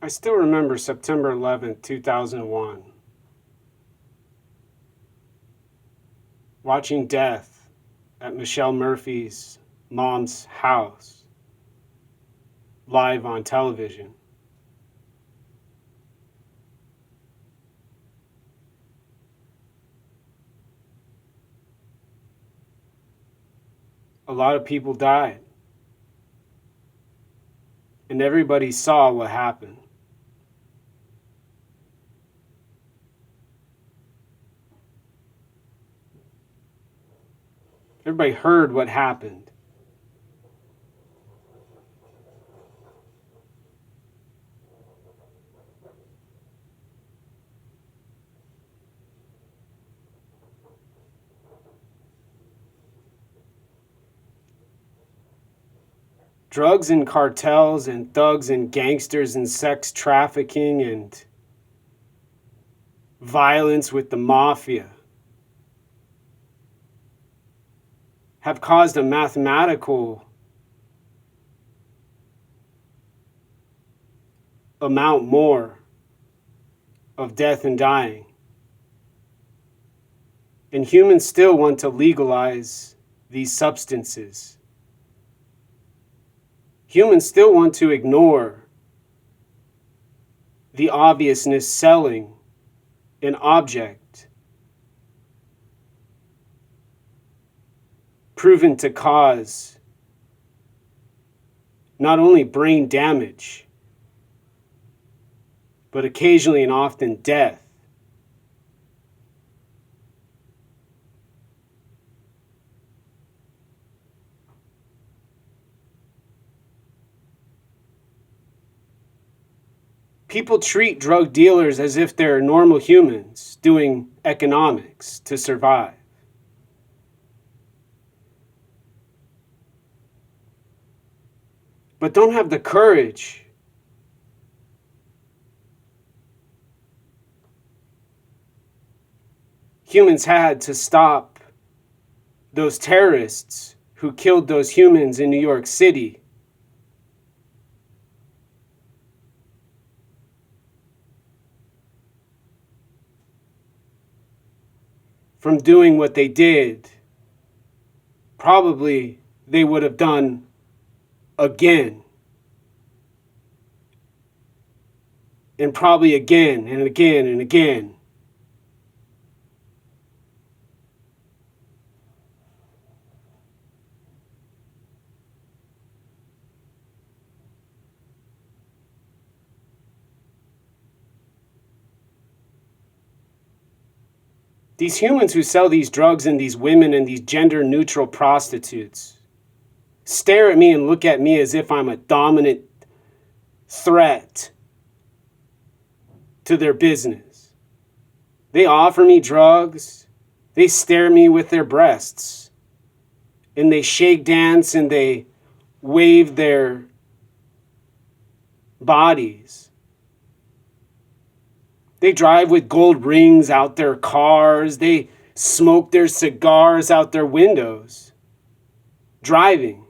I still remember September 11th, 2001, watching death at Michelle Murphy's mom's house, live on television. A lot of people died, and everybody saw what happened. Everybody heard what happened. Drugs and cartels and thugs and gangsters and sex trafficking and violence with the mafia have caused a mathematical amount more of death and dying. And humans still want to legalize these substances. Humans still want to ignore the obviousness selling an object proven to cause not only brain damage, but occasionally and often death. People treat drug dealers as if they're normal humans doing economics to survive. But don't have the courage humans had to stop those terrorists who killed those humans in New York City. From doing what they did. Probably they would have done again. And probably again and again and again. These humans who sell these drugs and these women and these gender neutral prostitutes stare at me and look at me as if I'm a dominant threat to their business. They offer me drugs, they stare at me with their breasts, and they shake dance and they wave their bodies. They drive with gold rings out their cars. They smoke their cigars out their windows. Driving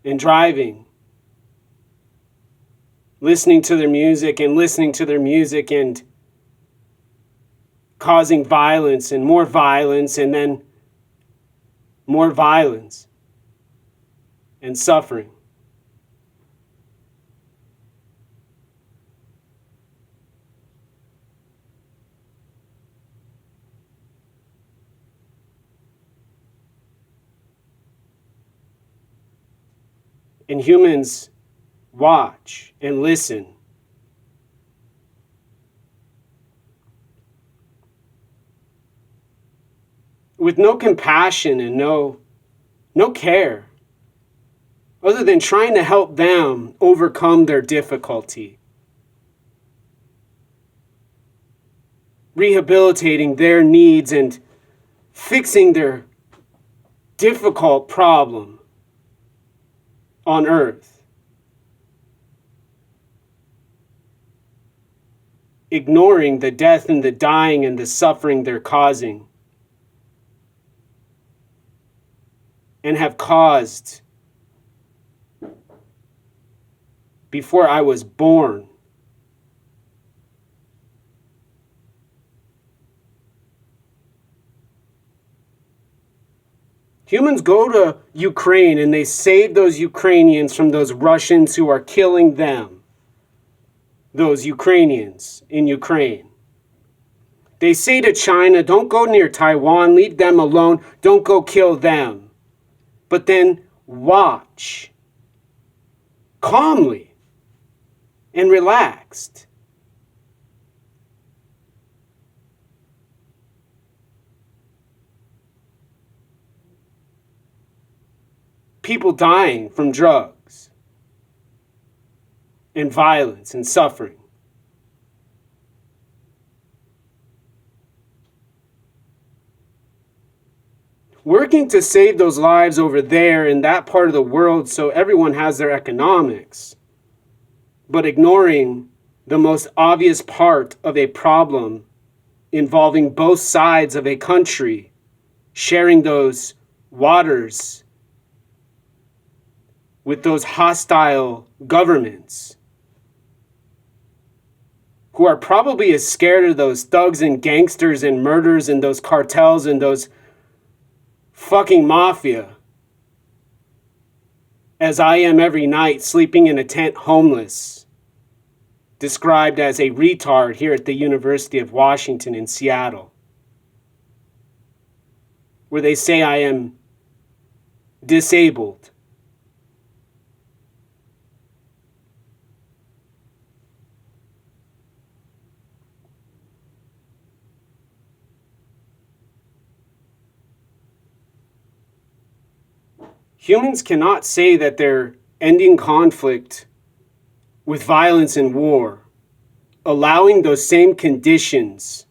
and driving. Listening to their music and listening to their music and causing violence and then more violence and suffering. And humans watch and listen. With no compassion and no care, other than trying to help them overcome their difficulty. Rehabilitating their needs and fixing their difficult problem on earth. Ignoring the death and the dying and the suffering they're causing. And have caused before I was born. Humans go to Ukraine and they save those Ukrainians from those Russians who are killing them. Those Ukrainians in Ukraine. They say to China, don't go near Taiwan, leave them alone, don't go kill them. But then watch calmly and relaxed. People dying from drugs and violence and suffering. Working to save those lives over there in that part of the world so everyone has their economics, but ignoring the most obvious part of a problem involving both sides of a country sharing those waters with those hostile governments who are probably as scared of those thugs and gangsters and murders and those cartels and those fucking mafia as I am every night sleeping in a tent homeless, described as a retard here at the University of Washington in Seattle, where they say I am disabled. Humans cannot say that they're ending conflict with violence and war, allowing those same conditions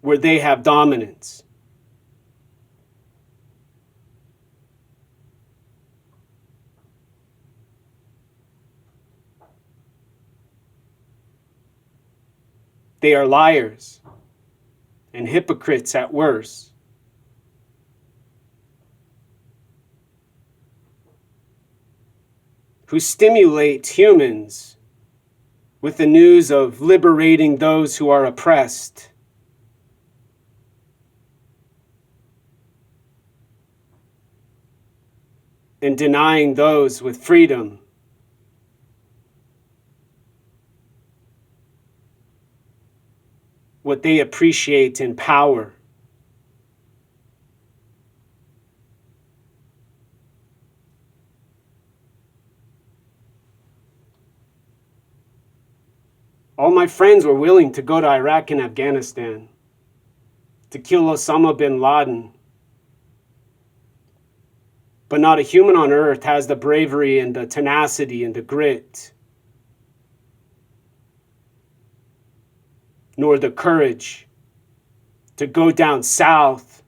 where they have dominance. They are liars and hypocrites at worst. Who stimulate humans with the news of liberating those who are oppressed. And denying those with freedom. What they appreciate in power. All my friends were willing to go to Iraq and Afghanistan to kill Osama bin Laden. But not a human on earth has the bravery and the tenacity and the grit, nor the courage to go down south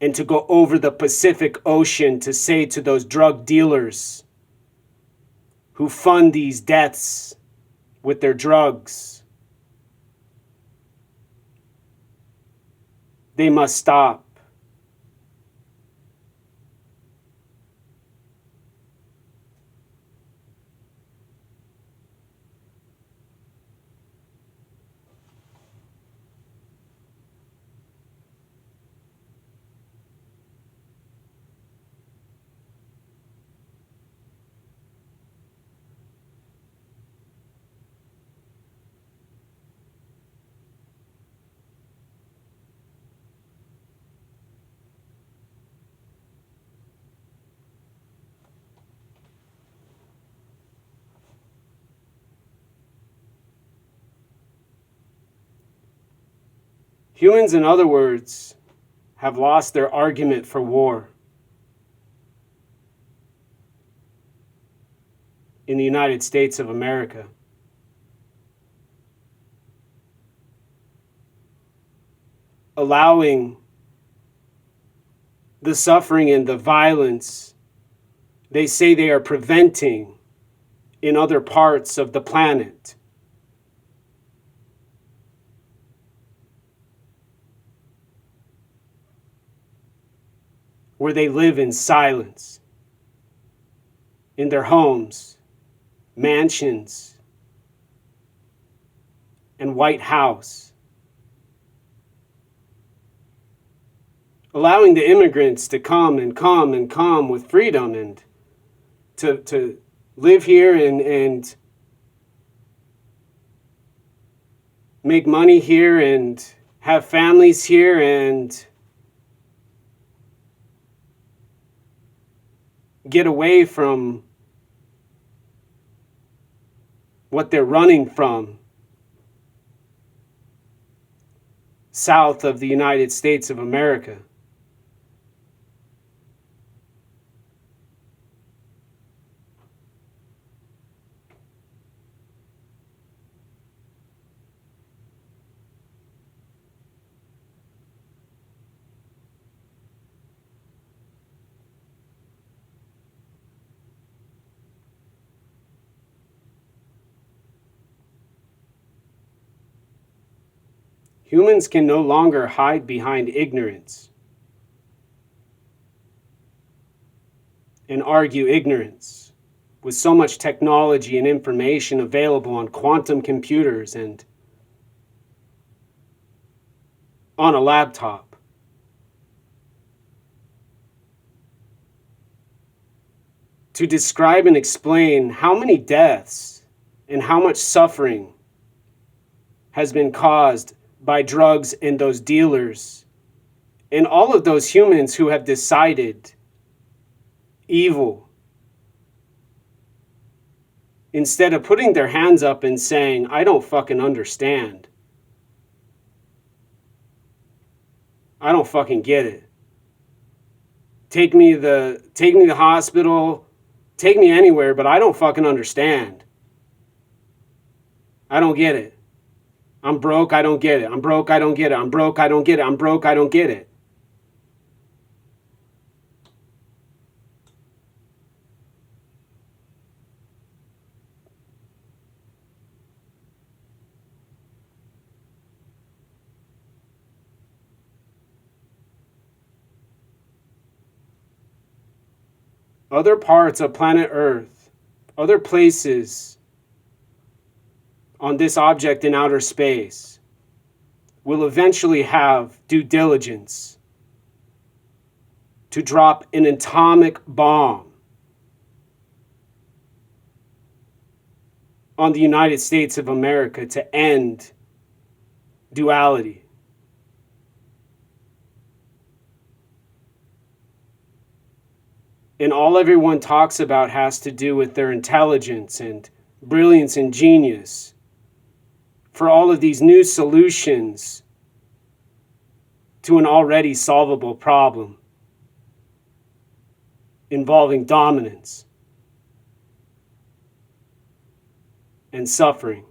and to go over the Pacific Ocean to say to those drug dealers who fund these deaths with their drugs, they must stop. Humans, in other words, have lost their argument for war. In the United States of America. Allowing the suffering and the violence they say they are preventing in other parts of the planet. Where they live in silence, in their homes, mansions, and White House. allowing the immigrants to come with freedom and to live here and make money here and have families here and get away from what they're running from south of the United States of America. Humans can no longer hide behind ignorance and argue ignorance with so much technology and information available on quantum computers and on a laptop. To describe and explain how many deaths and how much suffering has been caused by drugs and those dealers and all of those humans who have decided evil, instead of putting their hands up and saying, I don't fucking understand. I don't fucking get it. Take me to the hospital, take me anywhere, but I don't fucking understand. I don't get it. I'm broke, I don't get it. I'm broke, I don't get it. I'm broke, I don't get it. I'm broke, I don't get it. Other parts of planet Earth, other places on this object in outer space will eventually have due diligence to drop an atomic bomb on the United States of America to end duality. And all everyone talks about has to do with their intelligence and brilliance and genius for all of these new solutions to an already solvable problem involving dominance and suffering.